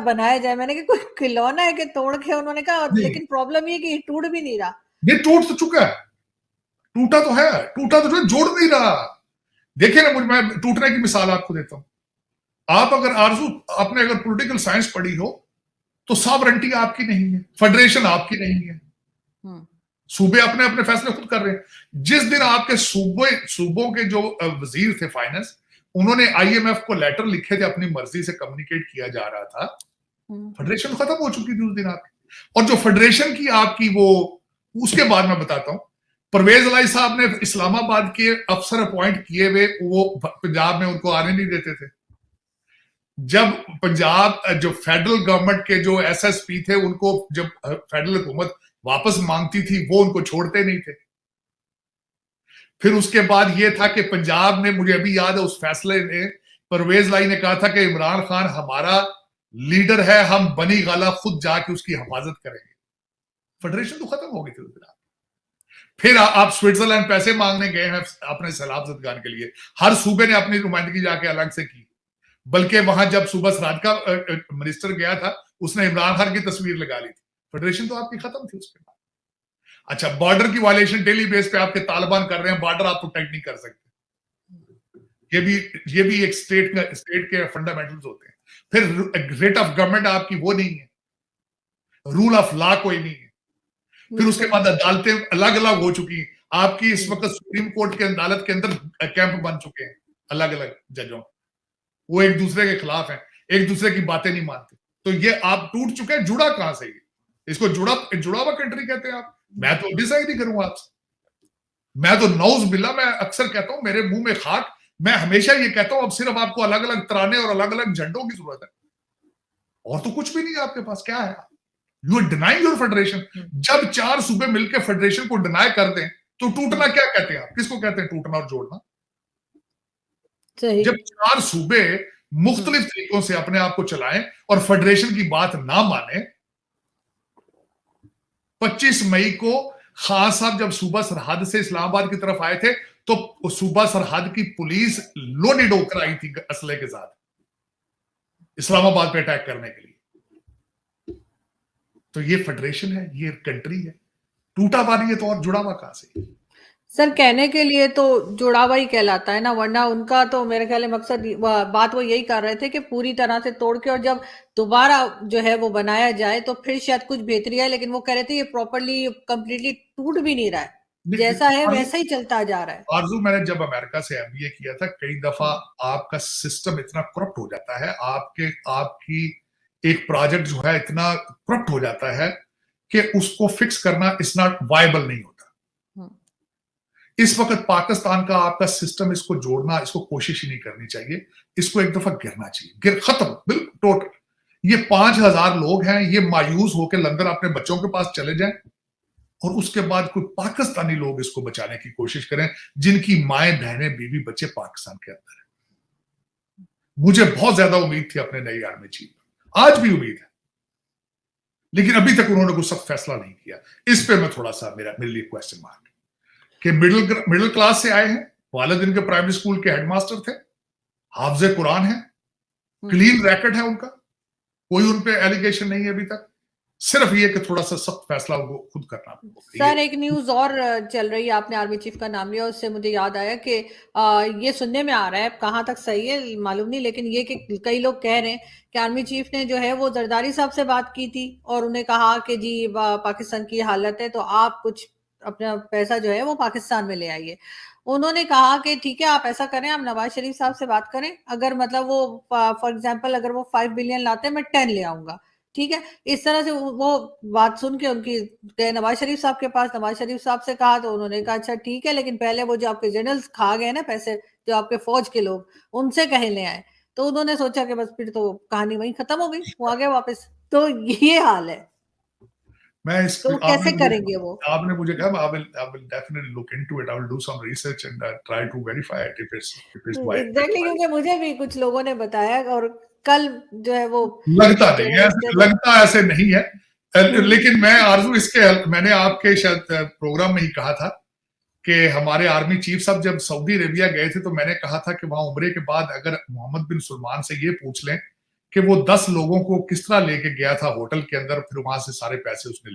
बनाया जाए। मैंने कहा कोई खिलौना है कि तोड़ के उन्होंने कहा, नहीं। लेकिन प्रॉब्लम ये कि टूट भी नहीं रहा। ये टूट तो चुका है, टूटा तो है, टूटा तो है, जोड़ नहीं रहा। देखिए ना, मैं टूटने की मिसाल आपको देता हूं। आप अगर आरजू, आपने अगर पॉलिटिकल साइंस पढ़ी हो तो सॉवरेंटी आपकी नहीं है, फेडरेशन आपकी नहीं है, सूबे अपने अपने फैसले खुद कर रहे हैं। जिस दिन आपके सूबों के जो वजीर थे फाइनेंस, उन्होंने आईएमएफ को लेटर लिखे थे, अपनी मर्जी से कम्युनिकेट किया जा रहा था, फेडरेशन खत्म हो चुकी थी उस दिन आपकी। और जो फेडरेशन की आपकी वो, उसके बाद मैं बताता हूं, परवेज अलाई साहब ने इस्लामाबाद के अफसर अपॉइंट किए हुए, वो पंजाब में उनको आने नहीं देते थे। जब पंजाब जो फेडरल गवर्नमेंट के जो एसएसपी थे, उनको जब फेडरल हुकूमत वापस मांगती थी, वो उनको छोड़ते नहीं थे। फिर उसके बाद ये था कि पंजाब ने, मुझे अभी याद है उस फैसले में परवेज लाई ने कहा था कि इमरान खान हमारा लीडर है, हम बनी गाला खुद जाके उसकी हिफाजत करेंगे। फेडरेशन तो खत्म हो गई थी उस दिन। फिर आप स्विट्जरलैंड पैसे मांगने गए हैं अपने सैलाब ज़दगान के लिए, हर सूबे ने अपनी नुमाइंदगी जाके अलग से की। बल्कि वहां जब सूबा सराज का मिनिस्टर गया था, उसने इमरान खान की तस्वीर लगा ली थी। फेडरेशन तो आपकी खत्म थी उसके बाद। अच्छा, बॉर्डर की वायलेशन डेली बेस पे आपके तालिबान कर रहे हैं, बॉर्डर आप प्रोटेक्ट नहीं कर सकते। ये भी एक स्टेट के फंडामेंटल्स होते हैं। फिर रेट ऑफ गवर्नमेंट आपकी वो नहीं है, रूल ऑफ लॉ कोई नहीं है। फिर उसके बाद अदालतें अलग अलग हो चुकी हैं आपकी। इस वक्त सुप्रीम कोर्ट के अदालत के अंदर कैंप बन चुके हैं अलग अलग जजों, वो एक दूसरे के खिलाफ हैं, एक दूसरे की बातें नहीं मानते। तो ये आप टूट चुके हैं, जुड़ा कहां से? इसको जुड़ा हुआ कंट्री कहते हैं आप। मैं तो डिसाइड नहीं करूंगा आपसे, मैं तो नौज बिल्ला, मैं अक्सर कहता हूं, मेरे मुंह में खाक, मैं हमेशा ये कहता हूं, अब सिर्फ आपको अलग अलग तराने और अलग अलग झंडों की जरूरत है, और तो कुछ भी नहीं है आपके पास। क्या है? You are denying your federation. जब 4 सूबे मिलकर फेडरेशन को डिनाई कर दें तो टूटना क्या कहते हैं आप? किसको कहते हैं टूटना और जोड़ना? जब 4 सूबे मुख्तलिफ तरीकों से अपने आप को चलाएं और फेडरेशन की बात ना माने। 25 मई को खान साहब जब सूबा सरहद से इस्लामाबाद की तरफ आए थे, तो सूबा सरहद की पुलिस लोडेड होकर आई थी असले के साथ इस्लामाबाद पे अटैक करने के लिए। तो ये फेडरेशन है, ये कंट्री है। टूटा हुआ नहीं है तो और जुड़ा हुआ कहां से? सर, कहने के लिए तो जुड़ा हुआ ही कहलाता है ना, वरना उनका तो मेरे ख्याल में मकसद, बात वो यही कर रहे थे कि पूरी तरह से तोड़ के, और जब दोबारा जो है वो बनाया जाए तो फिर शायद कुछ बेहतरी है। लेकिन वो कह रहे थे ये प्रॉपरली कंप्लीटली टूट भी नहीं रहा है, जैसा है वैसा ही चलता जा रहा है। आरजू, मैंने जब अमेरिका से एमबीए किया था, कई दफा आपका सिस्टम इतना करप्ट हो जाता है, आपकी एक प्रोजेक्ट जो है इतना करप्ट हो जाता है कि उसको फिक्स करना इज नॉट वायबल नहीं होता। इस वक्त पाकिस्तान का आपका सिस्टम, इसको जोड़ना, इसको कोशिश ही नहीं करनी चाहिए, इसको एक दफा गिरना चाहिए, खत्म, बिल्कुल टोटल। ये 5000 लोग हैं, ये मायूस होकर लंदन अपने बच्चों के पास चले जाएं, और उसके बाद कोई पाकिस्तानी लोग इसको बचाने की कोशिश करें, जिनकी माएं, बहनें, बीवी, बच्चे पाकिस्तान के अंदर है। मुझे बहुत ज्यादा उम्मीद थी अपने नई आर्मी चीफ, आज भी उम्मीद है, लेकिन अभी तक उन्होंने कोई सख्त फैसला नहीं किया। इस पे मैं थोड़ा सा, मेरे लिए क्वेश्चन मार्क कि मिडिल क्लास से आए हैं, वालिद इनके प्राइमरी स्कूल के हेडमास्टर थे, हाफिज कुरान है, क्लीन रैकेट है उनका, कोई उन पे एलिगेशन नहीं है अभी तक। सिर्फ ये कि थोड़ा सा सख्त फैसला उनको खुद करना। सर, एक न्यूज और चल रही है, आपने आर्मी चीफ का नाम लिया, उससे मुझे याद आया कि ये सुनने में आ रहा है, कहाँ तक सही है मालूम नहीं, लेकिन ये कि कई लोग कह रहे हैं कि आर्मी चीफ ने जो है वो जरदारी साहब से बात की थी और उन्हें कहा कि जी पाकिस्तान की हालत है, तो आप कुछ अपना पैसा जो है वो पाकिस्तान में ले आइए। उन्होंने कहा कि ठीक है, आप ऐसा करें, आप नवाज शरीफ साहब से बात करें, अगर मतलब वो फॉर एग्जाम्पल अगर वो 5 बिलियन लाते हैं, मैं 10 ले आऊंगा, ठीक है। इस तरह से वो बात सुन के उनकी गए नवाज शरीफ साहब के पास, नवाज शरीफ साहब से कहा तो उन्होंने कहा अच्छा ठीक है, लेकिन पहले वो जो आपके जनरल्स खा गए ना पैसे, जो आपके फौज के लोग, उनसे कहे ले आए। तो उन्होंने सोचा कि बस फिर तो कहानी वहीं खत्म हो गई, वो आ गए वापस। तो ये हाल है। मैं इस तो कैसे करेंगे वो? आपने मुझे कहा I will definitely look into it. I will do some research and try to verify it if it's exactly, क्योंकि मुझे भी कुछ लोगों ने बताया, और कल जो है वो लगता नहीं है, लगता ऐसे नहीं है। लेकिन मैं आरजू मैंने आपके शायद प्रोग्राम में ही कहा था कि हमारे आर्मी चीफ साहब जब सऊदी अरेबिया गए थे, तो मैंने कहा था कि वहां उम्रे के बाद अगर मोहम्मद बिन सलमान से ये पूछ लें कि वो 10 लोगों को किस तरह लेके गया था होटल के अंदर, फिर वहां से सारे पैसे उसने